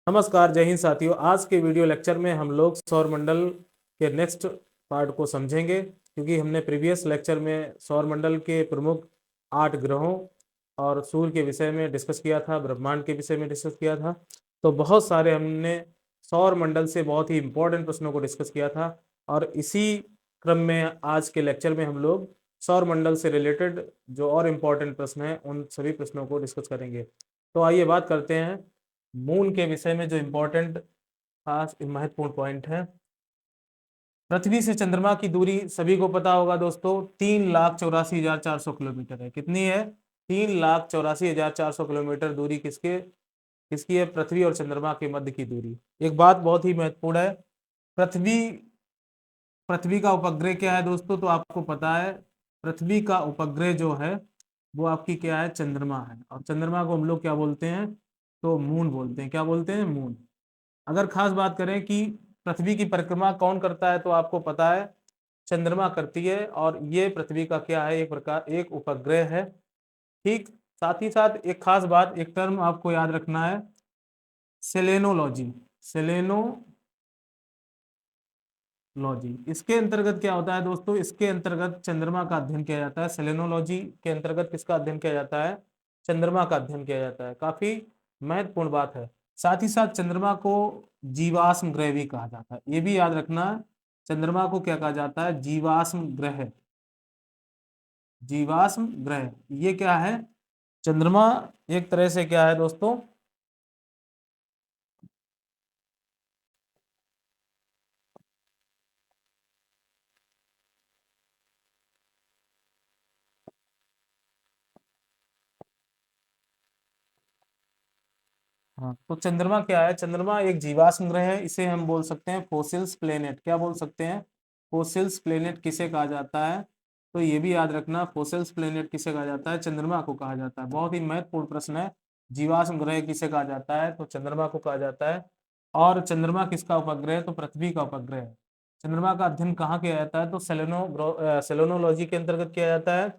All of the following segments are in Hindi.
नमस्कार, जय हिंद साथियों। आज के वीडियो लेक्चर में हम लोग सौर मंडल के नेक्स्ट पार्ट को समझेंगे, क्योंकि हमने प्रीवियस लेक्चर में सौर मंडल के प्रमुख 8 ग्रहों और सूर्य के विषय में डिस्कस किया था, ब्रह्मांड के विषय में डिस्कस किया था। तो बहुत सारे हमने सौर मंडल से बहुत ही इंपॉर्टेंट प्रश्नों को डिस्कस किया था, और इसी क्रम में आज के लेक्चर में हम लोग सौर मंडल से रिलेटेड जो और इम्पोर्टेंट प्रश्न हैं उन सभी प्रश्नों को डिस्कस करेंगे। तो आइए बात करते हैं मून के विषय में। जो इम्पोर्टेंट खास महत्वपूर्ण पॉइंट है, पृथ्वी से चंद्रमा की दूरी सभी को पता होगा दोस्तों, 3,84,400 किलोमीटर है। कितनी है? 3,84,400 किलोमीटर दूरी किसके किसकी है? पृथ्वी और चंद्रमा के मध्य की दूरी। एक बात बहुत ही महत्वपूर्ण है, पृथ्वी पृथ्वी का उपग्रह क्या है दोस्तों? तो आपको पता है पृथ्वी का उपग्रह जो है वो आपकी क्या है? चंद्रमा है। और चंद्रमा को हम लोग क्या बोलते हैं? तो मून बोलते हैं। क्या बोलते हैं? मून। अगर खास बात करें कि पृथ्वी की परिक्रमा कौन करता है, तो आपको पता है चंद्रमा करती है, और ये पृथ्वी का क्या है? एक प्रकार एक उपग्रह है। ठीक। साथ ही साथ एक खास बात, एक टर्म आपको याद रखना है, सेलेनोलॉजी। सेलेनोलॉजी इसके अंतर्गत क्या होता है दोस्तों? इसके अंतर्गत चंद्रमा का अध्ययन किया जाता है। सेलेनोलॉजी के अंतर्गत किसका अध्ययन किया जाता है? चंद्रमा का अध्ययन किया जाता है। काफी महत्वपूर्ण बात है। साथ ही साथ चंद्रमा को जीवाश्म ग्रह भी कहा जाता है। ये भी याद रखना, चंद्रमा को क्या कहा जाता है? जीवाश्म ग्रह। जीवाश्म ग्रह ये क्या है? चंद्रमा एक तरह से क्या है दोस्तों? हाँ, तो चंद्रमा क्या है? चंद्रमा एक जीवाश्म ग्रह है। इसे हम बोल सकते हैं फोसिल्स प्लेनेट। क्या बोल सकते हैं? फोसिल्स प्लेनेट किसे कहा जाता है? तो ये भी याद रखना, फोसिल्स प्लेनेट किसे कहा जाता है? चंद्रमा को कहा जाता है। बहुत ही महत्वपूर्ण प्रश्न है। जीवाश्म ग्रह किसे कहा जाता है? तो चंद्रमा को कहा जाता है। और चंद्रमा किसका उपग्रह है? तो पृथ्वी का उपग्रह है। चंद्रमा का अध्ययन कहाँ किया जाता है? तो सेलेनोलॉजी के अंतर्गत किया जाता है,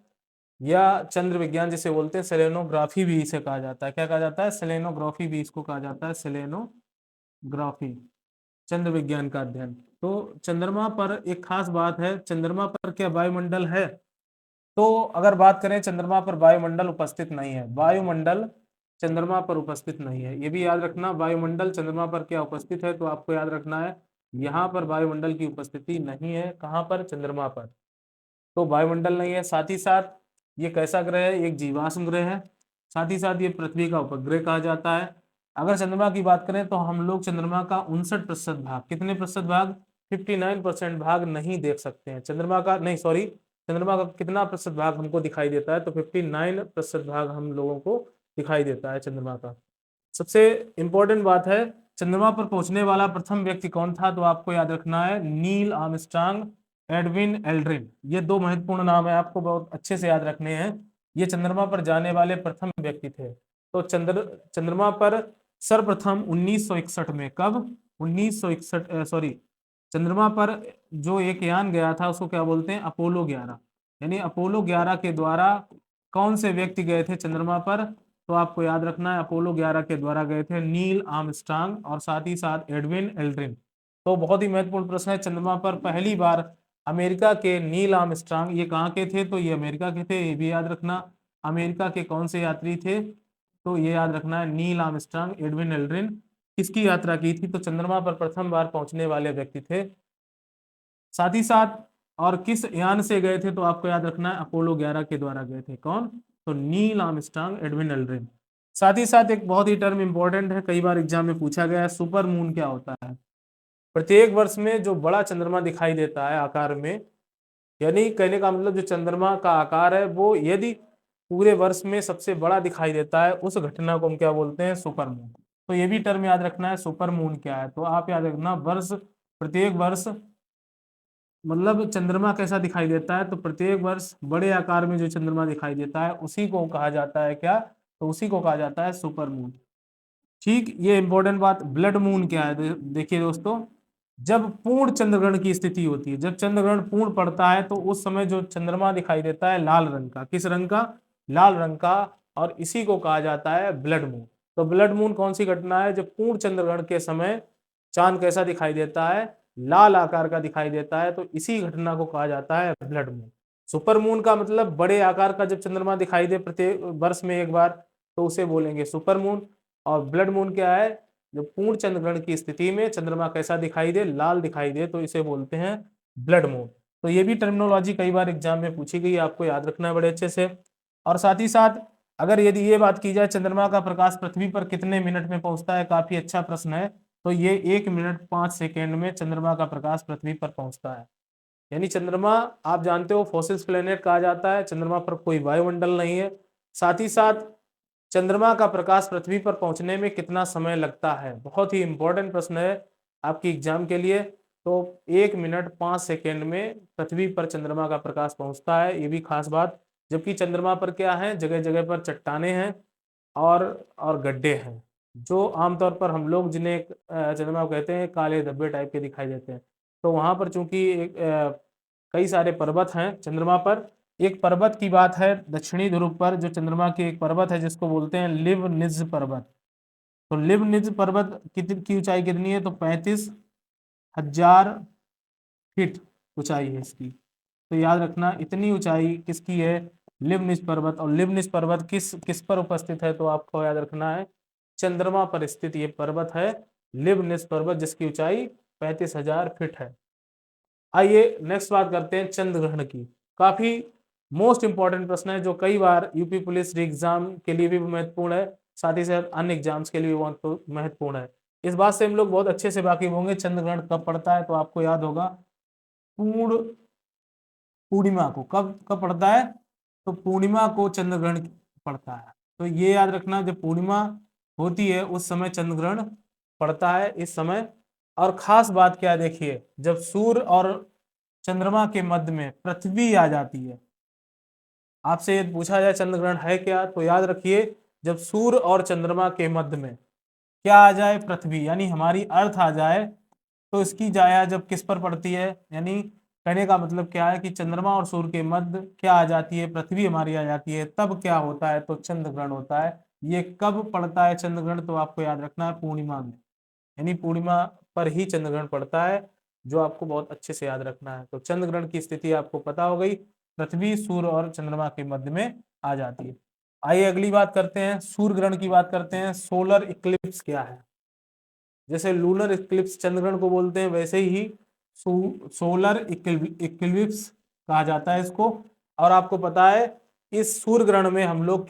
या चंद्र विज्ञान जिसे बोलते हैं, सेलेनोग्राफी भी इसे कहा जाता है। क्या कहा जाता है? सेलेनोग्राफी भी इसको कहा जाता है। सेलेनोग्राफी चंद्र विज्ञान का अध्ययन। तो चंद्रमा पर एक खास बात है, चंद्रमा पर क्या वायुमंडल है? तो अगर बात करें, चंद्रमा पर वायुमंडल उपस्थित नहीं है। वायुमंडल चंद्रमा पर उपस्थित नहीं है, ये भी याद रखना। वायुमंडल चंद्रमा पर क्या उपस्थित है? तो आपको याद रखना है यहाँ पर वायुमंडल की उपस्थिति नहीं है। कहाँ पर? चंद्रमा पर। तो वायुमंडल नहीं है। साथ ही साथ ये कैसा ग्रह है? एक जीवाश्म ग्रह है। साथ ही साथ ये पृथ्वी का उपग्रह कहा जाता है। अगर चंद्रमा की बात करें तो हम लोग चंद्रमा का 59% भाग, कितने प्रतिशत भाग? 59% भाग नहीं देख सकते हैं। चंद्रमा का नहीं, सॉरी, चंद्रमा का कितना प्रतिशत भाग हमको दिखाई देता है? तो 59% भाग हम लोगों को दिखाई देता है चंद्रमा का। सबसे इंपॉर्टेंट बात है, चंद्रमा पर पहुंचने वाला प्रथम व्यक्ति कौन था? तो आपको याद रखना है नील आर्मस्ट्रांग, एडविन एल्ड्रिन। ये दो महत्वपूर्ण नाम है, आपको बहुत अच्छे से याद रखने हैं। ये चंद्रमा पर जाने वाले प्रथम व्यक्ति थे। तो चंद्रमा पर सर्वप्रथम 1961 में, कब? 1961, सॉरी, चंद्रमा पर जो एक यान गया था उसको क्या बोलते हैं? अपोलो 11। यानी अपोलो 11 के द्वारा कौन से व्यक्ति गए थे चंद्रमा पर? तो आपको याद रखना है अपोलो 11 के द्वारा गए थे नील आर्मस्ट्रांग और साथ ही साथ एडविन एल्ड्रिन। तो बहुत ही महत्वपूर्ण प्रश्न है, चंद्रमा पर पहली बार अमेरिका के नील आर्मस्ट्रांग, ये कहाँ के थे? तो ये अमेरिका के थे। ये भी याद रखना, अमेरिका के कौन से यात्री थे? तो ये याद रखना है नील आर्मस्ट्रांग, एडविन एल्ड्रिन किसकी यात्रा की थी? तो चंद्रमा पर प्रथम बार पहुंचने वाले व्यक्ति थे। साथ ही साथ और किस यान से गए थे? तो आपको याद रखना है अपोलो 11 के द्वारा गए थे। कौन? तो नील आर्मस्ट्रांग, एडविन एल्ड्रिन। साथ ही साथ एक बहुत ही टर्म इंपॉर्टेंट है, कई बार एग्जाम में पूछा गया है, सुपर मून क्या होता है? प्रत्येक वर्ष में जो बड़ा चंद्रमा दिखाई देता है आकार में, यानी कहने का मतलब जो चंद्रमा का आकार है वो यदि पूरे वर्ष में सबसे बड़ा दिखाई देता है, उस घटना को हम क्या बोलते हैं? Super moon. तो ये भी टर्म याद रखना है, सुपर मून क्या है? तो आप याद रखना, प्रत्येक वर्ष मतलब चंद्रमा कैसा दिखाई देता है? तो प्रत्येक वर्ष बड़े आकार में जो चंद्रमा दिखाई देता है उसी को कहा जाता है क्या? तो उसी को कहा जाता है सुपर मून। ठीक। ये इंपॉर्टेंट बात, ब्लड मून क्या है? देखिए दोस्तों, जब पूर्ण चंद्रग्रहण की स्थिति होती है, जब चंद्रग्रहण पूर्ण पड़ता है, तो उस समय जो चंद्रमा दिखाई देता है लाल रंग का। किस रंग का? लाल रंग का। और इसी को कहा जाता है ब्लड मून। तो ब्लड मून कौन सी घटना है? जब पूर्ण चंद्रग्रहण के समय चांद कैसा दिखाई देता है? लाल आकार का दिखाई देता है, तो इसी घटना को कहा जाता है ब्लड मून। सुपर मून का मतलब बड़े आकार का जब चंद्रमा दिखाई दे प्रत्येक वर्ष में एक बार, तो उसे बोलेंगे सुपर मून। और ब्लड मून क्या है? जब पूर्ण चंद्रग्रहण की स्थिति में चंद्रमा कैसा दिखाई दे? लाल दिखाई दे, तो इसे बोलते हैं ब्लड मून। तो ये भी टर्मिनोलॉजी कई बार एग्जाम में पूछी गई है, आपको याद रखना है बड़े अच्छे से। और साथ ही साथ अगर यदि ये बात की जाए चंद्रमा का प्रकाश पृथ्वी पर कितने मिनट में पहुंचता है, काफी अच्छा प्रश्न है। तो ये 1 मिनट 5 सेकेंड में चंद्रमा का प्रकाश पृथ्वी पर पहुंचता है। यानी चंद्रमा, आप जानते हो, फॉसिल्स प्लेनेट कहा जाता है। चंद्रमा पर कोई वायुमंडल नहीं है। साथ ही साथ चंद्रमा का प्रकाश पृथ्वी पर पहुंचने में कितना समय लगता है? बहुत ही इंपॉर्टेंट प्रश्न है आपकी एग्जाम के लिए। तो 1 मिनट 5 सेकेंड में पृथ्वी पर चंद्रमा का प्रकाश पहुंचता है, ये भी खास बात। जबकि चंद्रमा पर क्या है? जगह जगह पर चट्टाने हैं और गड्ढे हैं, जो आमतौर पर हम लोग जिन्हें चंद्रमा को कहते हैं काले धब्बे टाइप के दिखाई देते हैं। तो वहां पर चूंकि कई सारे पर्वत हैं चंद्रमा पर। एक पर्वत की बात है दक्षिणी ध्रुव पर, जो चंद्रमा की एक पर्वत है जिसको बोलते हैं लिबनिज पर्वत। तो लिबनिज पर्वत की ऊंचाई कितनी है? तो 35,000 फीट ऊंचाई है इसकी। तो याद रखना इतनी ऊंचाई किसकी है? लिबनिज पर्वत। और लिबनिज पर्वत किस किस पर उपस्थित है? तो आपको याद रखना है चंद्रमा पर स्थित ये पर्वत है लिबनिज पर्वत, जिसकी ऊंचाई 35,000 फीट है। आइए नेक्स्ट बात करते हैं चंद्र ग्रहण की। काफी मोस्ट इंपॉर्टेंट प्रश्न है, जो कई बार यूपी पुलिस एग्जाम के लिए भी महत्वपूर्ण है, साथ ही साथ अन्य एग्जाम्स के लिए भी बहुत महत्वपूर्ण है। इस बात से हम लोग बहुत अच्छे से वाकिफ होंगे। चंद्र ग्रहण कब पड़ता है? तो आपको याद होगा पूर्ण पूर्णिमा को। कब कब पड़ता है? तो पूर्णिमा को चंद्र ग्रहण पड़ता है। तो ये याद रखना, जब पूर्णिमा होती है उस समय चंद्र ग्रहण पड़ता है इस समय। और खास बात क्या है, देखिए, जब सूर्य और चंद्रमा के मध्य में पृथ्वी आ जाती है। आपसे ये पूछा जाए चंद्र ग्रहण है क्या, तो याद रखिए जब सूर्य और चंद्रमा के मध्य में क्या आ जाए? पृथ्वी, यानी हमारी अर्थ आ जाए। तो इसकी जाया जब किस पर पड़ती है, यानी कहने का मतलब क्या है कि चंद्रमा और सूर्य के मध्य क्या आ जाती है? पृथ्वी हमारी आ जाती है, तब क्या होता है? तो चंद्र ग्रहण होता है। ये कब पड़ता है चंद्र ग्रहण? तो आपको याद रखना है पूर्णिमा में, यानी पूर्णिमा पर ही चंद्र ग्रहण पड़ता है, जो आपको बहुत अच्छे से याद रखना है। तो चंद्र ग्रहण की स्थिति आपको पता हो गई, पृथ्वी सूर्य और चंद्रमा के मध्य में आ जाती है। आइए अगली बात करते हैं, सूर्य ग्रहण की बात करते हैं। सोलर इक्लिप्स क्या है? जैसे लूनर इक्लिप्स चंद्र ग्रहण को बोलते हैं, वैसे ही सोलर इक्लिप्स कहा जाता है इसको। और आपको पता है इस सूर्य ग्रहण में हम लोग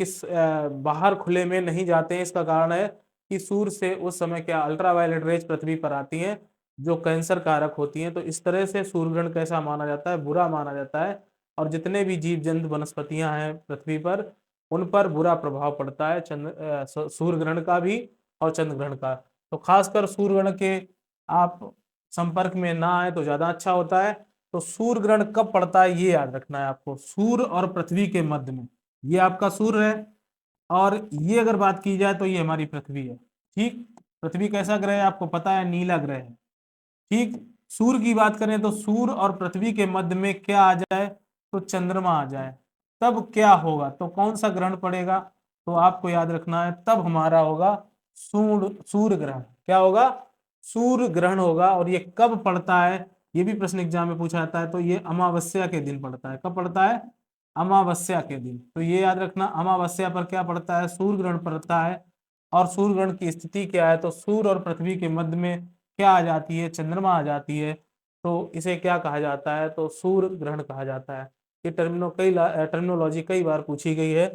बाहर खुले में नहीं जाते हैं। इसका कारण है कि सूर्य से उस समय क्या अल्ट्रावायलेट रेज पृथ्वी पर आती हैं, जो कैंसर कारक होती हैं। तो इस तरह से सूर्य ग्रहण कैसा माना जाता है? बुरा माना जाता है। और जितने भी जीव जंतु वनस्पतियां हैं पृथ्वी पर, उन पर बुरा प्रभाव पड़ता है सूर्य ग्रहण का भी और चंद्र ग्रहण का। तो खासकर सूर्य ग्रहण के आप संपर्क में ना आए तो ज्यादा अच्छा होता है। तो सूर्य ग्रहण कब पड़ता है ये याद रखना है आपको, सूर्य और पृथ्वी के मध्य में। ये आपका सूर्य है, और ये अगर बात की जाए तो ये हमारी पृथ्वी है। ठीक, पृथ्वी कैसा ग्रह है आपको पता है? नीला ग्रह है। ठीक, सूर्य की बात करें तो सूर्य और पृथ्वी के मध्य में क्या आ जाए? तो चंद्रमा आ जाए, तब क्या होगा? तो कौन सा ग्रहण पड़ेगा? तो आपको याद रखना है तब हमारा होगा सूर्य ग्रहण। क्या होगा? सूर्य ग्रहण होगा। और ये कब पड़ता है? ये भी प्रश्न एग्जाम में पूछा जाता है। तो ये अमावस्या के दिन पड़ता है। कब पड़ता है? अमावस्या के दिन। तो ये याद रखना, अमावस्या पर क्या पड़ता है? सूर्य ग्रहण पड़ता है। और सूर्य ग्रहण की स्थिति क्या है? तो सूर्य और पृथ्वी के मध्य में क्या आ जाती है? चंद्रमा आ जाती है। तो इसे क्या कहा जाता है? तो सूर्य ग्रहण कहा जाता है। ये टर्मिनोलॉजी कई बार पूछी गई है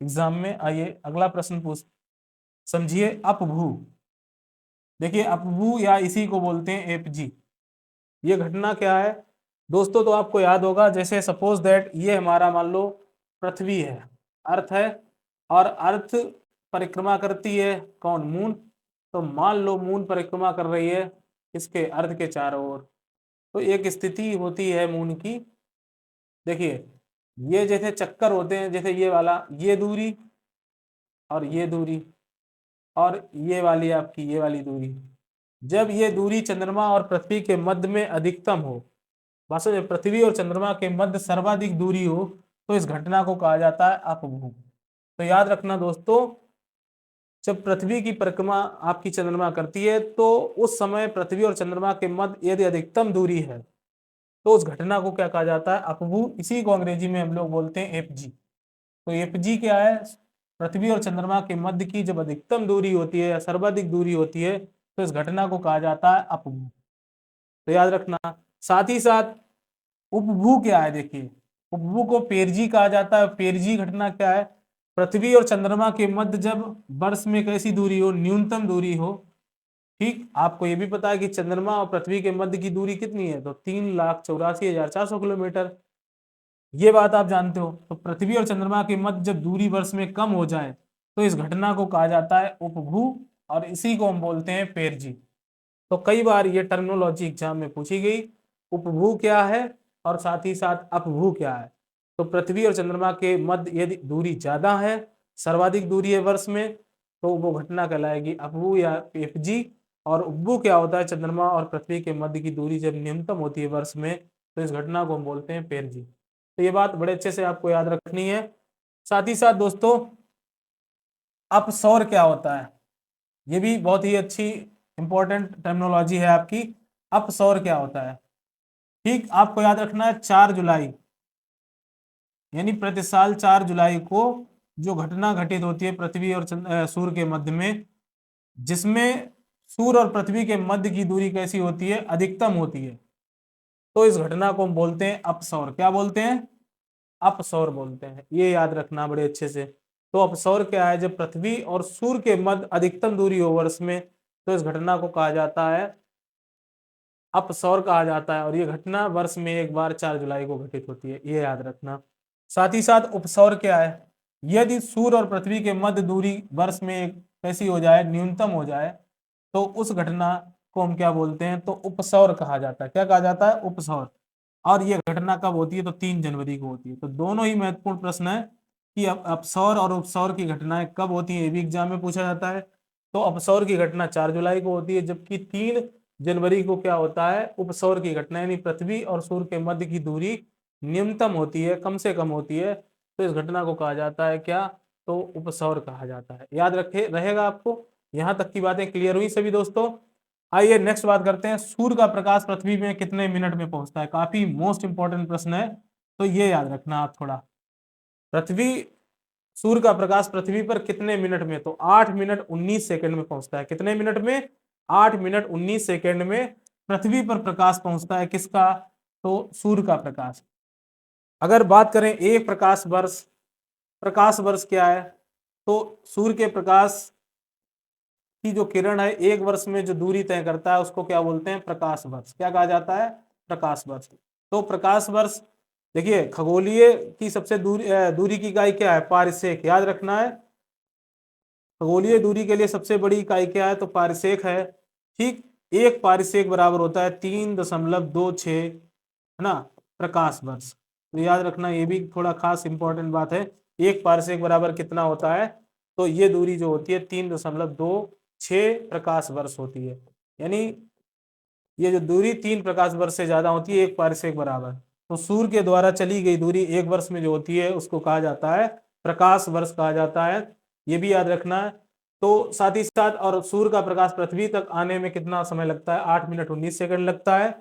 एग्जाम में। आइए अगला प्रश्न पूछ समझिए, अपभू। देखिए अपभू या इसी को बोलते हैं एपजी। ये घटना क्या है दोस्तों? तो आपको याद होगा, जैसे सपोज दैट ये हमारा मान लो पृथ्वी है, अर्थ है, और अर्थ परिक्रमा करती है कौन? मून। तो मान लो मून परिक्रमा कर रही है इसके अर्थ के चारों ओर। तो एक स्थिति होती है मून की। देखिए ये जैसे चक्कर होते हैं, जैसे ये वाला, ये दूरी और ये दूरी, और ये वाली आपकी ये वाली दूरी। जब ये दूरी चंद्रमा और पृथ्वी के मध्य में अधिकतम हो, वास्तव में पृथ्वी और चंद्रमा के मध्य सर्वाधिक दूरी हो, तो इस घटना को कहा जाता है अपभू। तो याद रखना दोस्तों, जब पृथ्वी की परिक्रमा आपकी चंद्रमा करती है तो उस समय पृथ्वी और चंद्रमा के मध्य यदि अधिकतम दूरी है तो उस घटना को क्या कहा जाता है? अपभू। इसी को अंग्रेजी में हम लोग बोलते हैं एपजी। तो एपजी क्या है? पृथ्वी और चंद्रमा के मध्य की जब अधिकतम दूरी होती है या सर्वाधिक दूरी होती है तो इस घटना को कहा जाता है अपभू। तो याद रखना। साथ ही साथ उपभू क्या है? देखिए, उपभू को पेरजी कहा जाता है। पेरजी घटना क्या है? पृथ्वी और चंद्रमा के मध्य जब वर्ष में कैसी दूरी हो? न्यूनतम दूरी हो। ठीक, आपको ये भी पता है कि चंद्रमा और पृथ्वी के मध्य की दूरी कितनी है? तो 3,84,400 किलोमीटर। ये बात आप जानते हो। तो पृथ्वी और चंद्रमा के मध्य जब दूरी वर्ष में कम हो जाए तो इस घटना को कहा जाता है उपभू, और इसी को हम बोलते हैं पेरजी। तो कई बार ये टर्मिनोलॉजी एग्जाम में पूछी गई, उपभू क्या है और साथ ही साथ अपभू क्या है। तो पृथ्वी और चंद्रमा के मध्य यदि दूरी ज्यादा है, सर्वाधिक दूरी है वर्ष में, तो वो घटना कहलाएगी अपभू या एपजी। और उपभू क्या होता है? चंद्रमा और पृथ्वी के मध्य की दूरी जब न्यूनतम होती है वर्ष में तो इस घटना को हम बोलते हैं पेरजी। तो ये बात बड़े अच्छे से आपको याद रखनी है। साथ ही साथ दोस्तों, अपसौर क्या होता है? ये भी बहुत ही अच्छी इंपॉर्टेंट टर्मिनोलॉजी है आपकी। अपसौर क्या होता है? ठीक, आपको याद रखना है 4 जुलाई, यानी प्रति साल 4 जुलाई को जो घटना घटित होती है पृथ्वी और सूर्य के मध्य में, जिसमें सूर्य और पृथ्वी के मध्य की दूरी कैसी होती है? अधिकतम होती है। तो इस घटना को हम बोलते हैं अपसौर। क्या बोलते हैं? अपसौर बोलते हैं। ये याद रखना बड़े अच्छे से। तो अपसौर क्या है? जब पृथ्वी और सूर्य के मध्य अधिकतम दूरी हो वर्ष में तो इस घटना को कहा जाता है अपसौर कहा जाता है। और ये घटना वर्ष में एक बार 4 जुलाई को घटित होती है, ये याद रखना। साथ ही साथ उपसौर क्या है? यदि सूर्य और पृथ्वी के मध्य दूरी वर्ष में एक कैसी हो जाए? न्यूनतम हो जाए, तो उस घटना को हम क्या बोलते हैं? तो उपसौर कहा जाता है। क्या कहा जाता है? उपसौर। और ये घटना कब होती है? तो 3 जनवरी को होती है। तो दोनों ही महत्वपूर्ण प्रश्न है कि अपसौर और उपसौर की घटनाएं कब होती है, ये भी एग्जाम में पूछा जाता है। तो अपसौर की घटना 4 जुलाई को होती है, जबकि 3 जनवरी को क्या होता है? उपसौर की घटना, यानी पृथ्वी और सूर्य के मध्य की दूरी न्यूनतम होती है, कम से कम होती है, तो इस घटना को कहा जाता है क्या? तो उपसौर कहा जाता है। याद रखे रहेगा आपको। यहां तक की बातें क्लियर हुई सभी दोस्तों? आइए नेक्स्ट बात करते हैं, सूर्य का प्रकाश पृथ्वी में कितने मिनट में पहुंचता है? काफी मोस्ट इंपॉर्टेंट प्रश्न है, तो ये याद रखना आप थोड़ा। पृथ्वी सूर्य का प्रकाश पृथ्वी पर कितने मिनट में? तो 8 मिनट 19 सेकंड में पहुंचता है। कितने मिनट में? 8 मिनट 19 सेकंड में पृथ्वी पर प्रकाश पहुंचता है। किसका? तो सूर्य का प्रकाश। अगर बात करें एक प्रकाश वर्ष क्या है? तो सूर्य के प्रकाश की जो किरण है एक वर्ष में जो दूरी तय करता है उसको क्या बोलते हैं? प्रकाश वर्ष। क्या कहा जाता है? प्रकाश वर्ष। तो प्रकाश वर्ष, देखिए खगोलीय की सबसे दूरी की इकाई क्या है? पारिसेक। याद रखना है, खगोलीय दूरी के लिए सबसे बड़ी इकाई क्या है? तो पारिसेक है। ठीक, एक पारिसेक बराबर होता है 3.26, है ना, प्रकाश वर्ष। तो याद रखना, ये भी थोड़ा खास इंपॉर्टेंट बात है। एक पारिसेक बराबर कितना होता है? तो ये दूरी जो होती है 3.26 प्रकाश वर्ष होती है। यानी ये जो दूरी 3 प्रकाश वर्ष से ज्यादा होती है एक पारिसेक बराबर। तो सूर्य के द्वारा चली गई दूरी एक वर्ष में जो होती है उसको कहा जाता है प्रकाश वर्ष कहा जाता है। ये भी याद रखना है। तो साथ ही साथ, और सूर्य का प्रकाश पृथ्वी तक आने में कितना समय लगता है? 8 मिनट 19 सेकंड लगता है।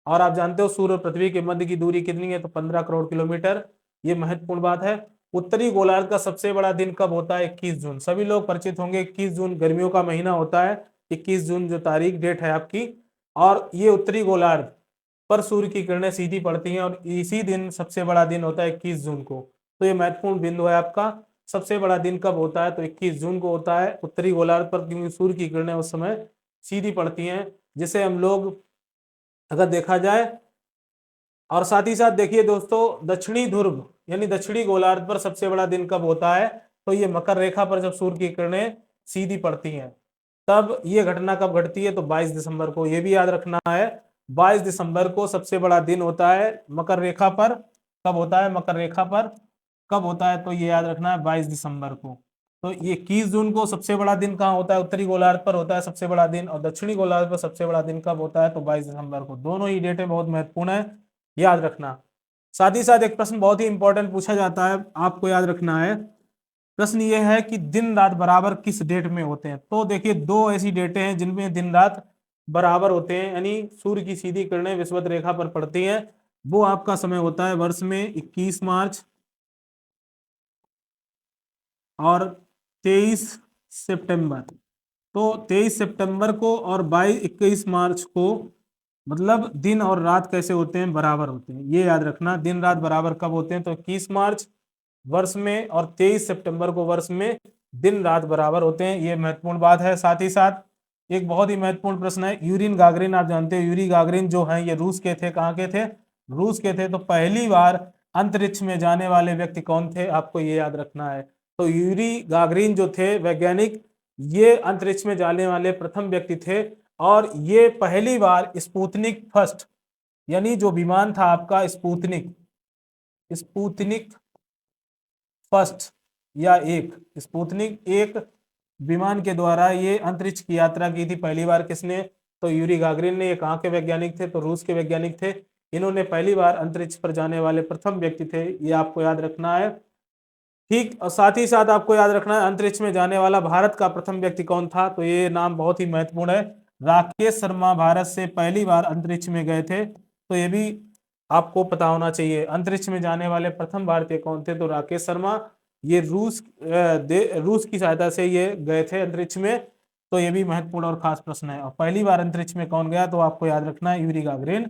और आप जानते हो सूर्य और पृथ्वी के मध्य की दूरी कितनी है? तो 15 करोड़ किलोमीटर। ये महत्वपूर्ण बात है। उत्तरी गोलार्ध का सबसे बड़ा दिन कब होता है? 21 जून। सभी लोग परिचित होंगे, 21 जून गर्मियों का महीना होता है। 21 जून जो तारीख डेट है आपकी, और ये उत्तरी गोलार्ध पर सूर्य की किरणें सीधी पड़ती हैं, और इसी दिन सबसे बड़ा दिन होता है 21 जून को। तो ये महत्वपूर्ण बिंदु है आपका। सबसे बड़ा दिन कब होता है? तो 21 जून को होता है उत्तरी गोलार्ध पर, क्योंकि सूर्य की किरणें उस समय सीधी पड़ती हैं, जिसे हम लोग अगर देखा जाए। और साथ ही साथ देखिए दोस्तों, दक्षिणी ध्रुव यानी दक्षिणी गोलार्ध पर सबसे बड़ा दिन कब होता है? तो ये मकर रेखा पर जब सूर्य की किरणें सीधी पड़ती हैं तब ये घटना कब घटती है? तो 22 दिसंबर को। ये भी याद रखना है, 22 दिसंबर को सबसे बड़ा दिन होता है मकर रेखा पर। कब होता है? मकर रेखा पर कब होता है? तो ये याद रखना है 22 दिसंबर को। तो ये 21 जून को सबसे बड़ा दिन कहाँ होता है? उत्तरी गोलार्ध पर होता है सबसे बड़ा दिन, और दक्षिणी गोलार्ध पर सबसे बड़ा दिन कब होता है? तो 22 दिसंबर को। दोनों ही डेटें बहुत महत्वपूर्ण है, याद रखना। साथ ही साथ एक प्रश्न बहुत ही इंपॉर्टेंट पूछा जाता है, आपको याद रखना है। प्रश्न ये है कि दिन रात बराबर किस डेट में होते हैं। तो देखिए, दो ऐसी डेटें हैं जिनमें दिन रात बराबर होते हैं, यानी सूर्य की सीधी किरणें विषुवत रेखा पर पड़ती हैं। वो आपका समय होता है वर्ष में 21 मार्च और 23 सितंबर। तो 23 सितंबर को और 21 मार्च को, मतलब दिन और रात कैसे होते हैं, बराबर होते हैं। ये याद रखना, दिन रात बराबर कब होते हैं, तो 21 मार्च वर्ष में और 23 सितंबर को वर्ष में दिन रात बराबर होते हैं। ये महत्वपूर्ण बात है। साथ ही साथ एक बहुत ही महत्वपूर्ण प्रश्न है, यूरिन गागरिन, आप जानते हो यूरी गागरिन जो है ये रूस के थे। कहाँ के थे, रूस के थे। तो पहली बार अंतरिक्ष में जाने वाले व्यक्ति कौन थे, आपको ये याद रखना है। तो यूरी गागरिन जो थे वैज्ञानिक, ये अंतरिक्ष में जाने वाले प्रथम व्यक्ति थे। और ये पहली बार स्पुतनिक फर्स्ट, यानी जो विमान था आपका स्पुतनिक, स्पुतनिक फर्स्ट या एक, स्पुतनिक एक विमान के द्वारा ये अंतरिक्ष की यात्रा की थी पहली बार। किसने, तो यूरी गागरिन ने। ये कहाँ के वैज्ञानिक थे, तो रूस के वैज्ञानिक थे। इन्होंने पहली बार अंतरिक्ष पर जाने वाले प्रथम व्यक्ति थे, ये आपको याद रखना है। ठीक, और साथ ही साथ आपको याद रखना है अंतरिक्ष में जाने वाला भारत का प्रथम व्यक्ति कौन था, तो ये नाम बहुत ही महत्वपूर्ण है। राकेश शर्मा भारत से पहली बार अंतरिक्ष में गए थे। तो ये भी आपको पता होना चाहिए, अंतरिक्ष में जाने वाले प्रथम भारतीय कौन थे, तो राकेश शर्मा। ये रूस की सहायता से ये गए थे अंतरिक्ष में। तो ये भी महत्वपूर्ण और खास प्रश्न है। और पहली बार अंतरिक्ष में कौन गया, तो आपको याद रखना है यूरी गागरिन।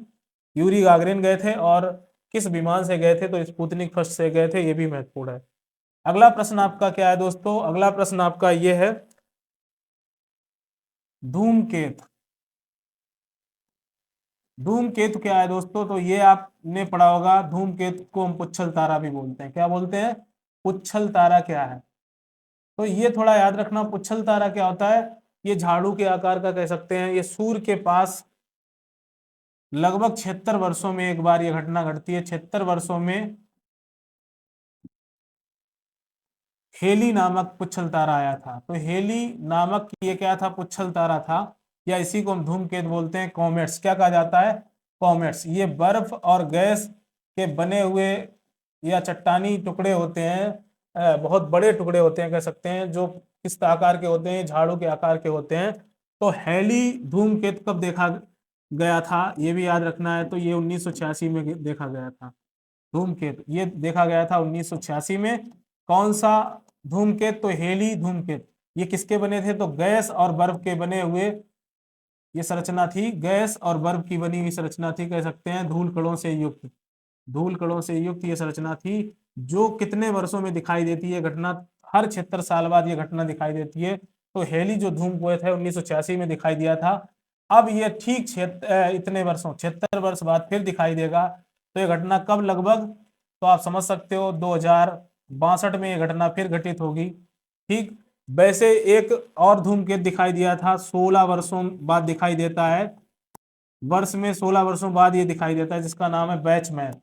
यूरी गागरिन गए थे, और किस विमान से गए थे, तो स्पुतनिक फर्स्ट से गए थे। ये भी महत्वपूर्ण है। अगला प्रश्न आपका क्या है दोस्तों, अगला प्रश्न आपका ये है, धूमकेतु। धूमकेतु क्या है दोस्तों, तो ये आपने पढ़ा होगा, धूमकेतु को हम पुच्छल तारा भी बोलते हैं। क्या बोलते हैं, पुच्छल तारा क्या है। तो ये थोड़ा याद रखना, पुच्छल तारा क्या होता है। ये झाड़ू के आकार का कह सकते हैं। ये सूर्य के पास लगभग 76 वर्षों में एक बार ये घटना घटती है। 76 वर्षों में हेली नामक पुच्छल तारा आया था। तो हेली नामक ये क्या था, पुच्छल तारा था, या इसी को हम धूमकेतु बोलते हैं। कॉमेट्स क्या कहा जाता है, कॉमेट्स। ये बर्फ और गैस के बने हुए या चट्टानी टुकड़े होते हैं, बहुत बड़े टुकड़े होते हैं कह सकते हैं, जो किस आकार के होते हैं, झाड़ू के आकार के होते हैं। तो हेली धूमकेतु कब देखा गया था, ये भी याद रखना है। तो ये 1986 में देखा गया था। धूमकेतु ये देखा गया था 1986 में। कौन सा धूमकेतु, तो हेली धूमकेतु। ये किसके बने थे, तो गैस और बर्फ के बने हुए ये संरचना थी। गैस और बर्फ की बनी हुई संरचना थी, कह सकते हैं धूल कणों से युक्त। धूल कणों से युक्त ये संरचना थी, जो कितने वर्षों में दिखाई देती है घटना, हर 76 साल बाद ये घटना दिखाई देती है। तो हेली जो धूमकेतु है 1986 में दिखाई दिया था। अब ये ठीक इतने वर्षों 76 वर्ष बाद फिर दिखाई देगा। तो ये घटना कब, लगभग, तो आप समझ सकते हो 2062 में ये घटना फिर घटित होगी। ठीक, वैसे एक और धूमकेतु दिखाई दिया था, 16 वर्षों बाद दिखाई देता है। वर्ष में 16 वर्षों बाद ये दिखाई देता है, जिसका नाम है बैचमैन।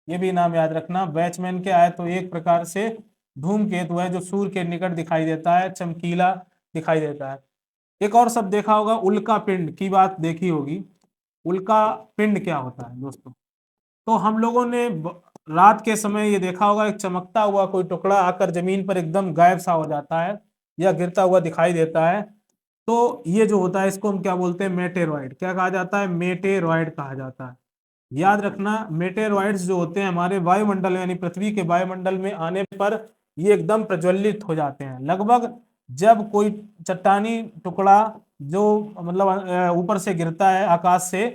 ये भी नाम याद रखना। बैचमैन क्या है, तो एक प्रकार से धूमकेतु है जो सूर्य के निकट दिखाई देता है, चमकीला दिखाई देता है। एक और शब्द देखा होगा, उल्का पिंड की बात देखी होगी। उल्का पिंड क्या होता है दोस्तों, तो हम लोगों ने रात के समय ये देखा होगा, एक चमकता हुआ कोई टुकड़ा आकर जमीन पर एकदम गायब सा हो जाता है या गिरता हुआ दिखाई देता है। तो ये जो होता है इसको हम क्या बोलते हैं, मेटेरॉइड। क्या कहा जाता है, मेटेरॉइड कहा जाता है। याद रखना, मेटेरॉइड्स जो होते हैं हमारे वायुमंडल यानी पृथ्वी के वायुमंडल में आने पर ये एकदम प्रज्वलित हो जाते हैं। लगभग जब कोई चट्टानी टुकड़ा जो मतलब ऊपर से गिरता है आकाश से,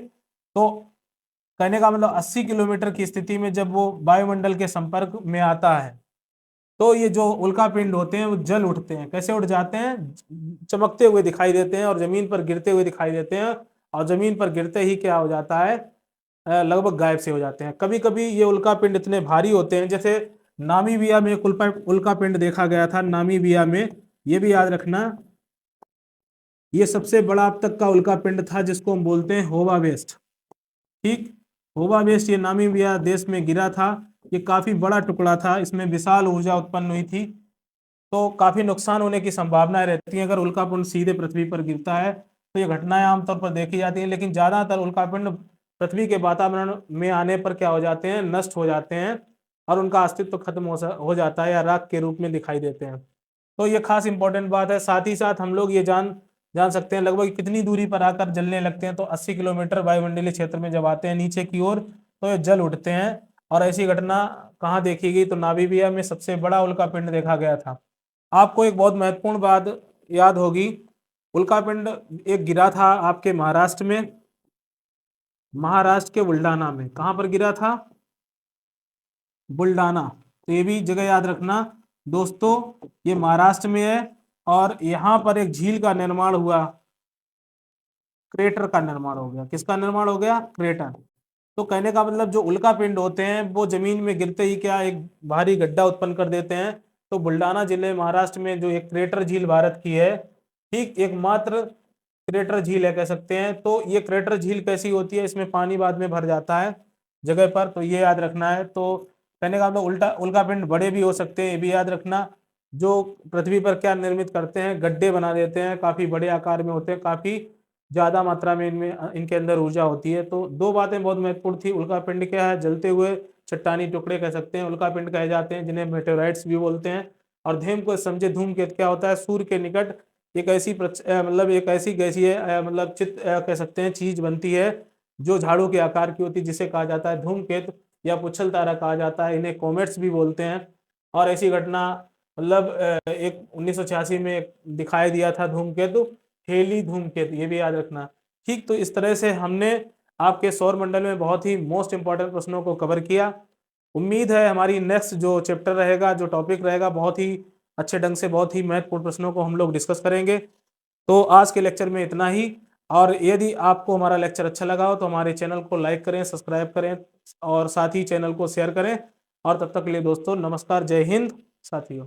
तो कहने का मतलब 80 किलोमीटर की स्थिति में जब वो वायुमंडल के संपर्क में आता है, तो ये जो उल्का पिंड होते हैं वो जल उठते हैं। कैसे उठ जाते हैं, चमकते हुए दिखाई देते हैं और जमीन पर गिरते हुए दिखाई देते हैं। और जमीन पर गिरते ही क्या हो जाता है, लगभग गायब से हो जाते हैं। कभी कभी ये उल्का पिंड इतने भारी होते हैं, जैसे नामीबिया में एक उल्का पिंड देखा गया था, नामीबिया में। ये भी याद रखना, ये सबसे बड़ा अब तक का उल्का पिंड था, जिसको हम बोलते हैं होवा वेस्ट। ठीक, होवा वेस्ट ये नामीबिया देश में गिरा था। ये काफी बड़ा टुकड़ा था, इसमें विशाल ऊर्जा उत्पन्न हुई थी। तो काफी नुकसान होने की संभावनाएं रहती हैं अगर उल्कापिंड सीधे पृथ्वी पर गिरता है। तो ये घटनाएं आमतौर पर देखी जाती हैं, लेकिन ज्यादातर उल्कापिंड पृथ्वी के वातावरण में आने पर क्या हो जाते हैं, नष्ट हो जाते हैं और उनका अस्तित्व खत्म हो जाता है या राख के रूप में दिखाई देते हैं। तो ये खास इंपॉर्टेंट बात है। साथ ही साथ हम लोग ये जान जान सकते हैं लगभग कितनी दूरी पर आकर जलने लगते हैं। तो 80 किलोमीटर वायुमंडलीय क्षेत्र में जब आते हैं नीचे की ओर तो ये जल उठते हैं। और ऐसी घटना कहाँ देखी गई? तो नामीबिया में सबसे बड़ा उल्कापिंड देखा गया था। आपको एक बहुत महत्वपूर्ण बात याद होगी, उल्कापिंड एक गिरा था आपके महाराष्ट्र में, महाराष्ट्र के बुल्डाना में। कहां पर गिरा था? बुल्डाना। तो ये भी जगह याद रखना दोस्तों, ये महाराष्ट्र में है। और यहां पर एक झील का निर्माण हुआ, क्रेटर का निर्माण हो गया। किसका निर्माण हो गया? क्रेटर। तो कहने का मतलब जो उल्का पिंड होते हैं वो जमीन में गिरते ही क्या एक भारी गड्ढा उत्पन्न कर देते हैं। तो बुल्डाना जिले महाराष्ट्र में जो एक क्रेटर झील भारत की है, ठीक एकमात्र क्रेटर झील है कह सकते हैं। तो ये क्रेटर झील कैसी होती है? इसमें पानी बाद में भर जाता है जगह पर, तो ये याद रखना है। तो कहने का मतलब उल्टा उल्का पिंड बड़े भी हो सकते हैं, ये भी याद रखना। जो पृथ्वी पर क्या निर्मित करते हैं? गड्ढे बना देते हैं, काफी बड़े आकार में होते हैं, काफी ज्यादा मात्रा में इनमें इनके अंदर ऊर्जा होती है। तो दो बातें बहुत महत्वपूर्ण थी। उल्कापिंड क्या है? जलते हुए चट्टानी टुकड़े कह सकते हैं, उल्कापिंड कहे जाते हैं, जिन्हें मेटेराइट्स भी बोलते हैं। और धूम को समझे, धूमकेतु क्या होता है? सूर्य के निकट एक ऐसी मतलब एक ऐसी गैसीय मतलब कह सकते हैं चीज बनती है जो झाड़ू के आकार की होती है, जिसे कहा जाता है धूमकेतु या पुच्छल तारा कहा जाता है। इन्हें कॉमेट्स भी बोलते हैं। और ऐसी घटना मतलब एक 1986 में दिखाई दिया था धूमकेतु, हेली धूमकेतु, ये भी याद रखना। ठीक, तो इस तरह से हमने आपके सौर मंडल में बहुत ही मोस्ट इंपॉर्टेंट प्रश्नों को कवर किया। उम्मीद है हमारी नेक्स्ट जो चैप्टर रहेगा, जो टॉपिक रहेगा, बहुत ही अच्छे ढंग से बहुत ही महत्वपूर्ण प्रश्नों को हम लोग डिस्कस करेंगे। तो आज के लेक्चर में इतना ही। और यदि आपको हमारा लेक्चर अच्छा लगा हो तो हमारे चैनल को लाइक करें, सब्सक्राइब करें और साथ ही चैनल को शेयर करें। और तब तक के लिए दोस्तों नमस्कार, जय हिंद साथियों।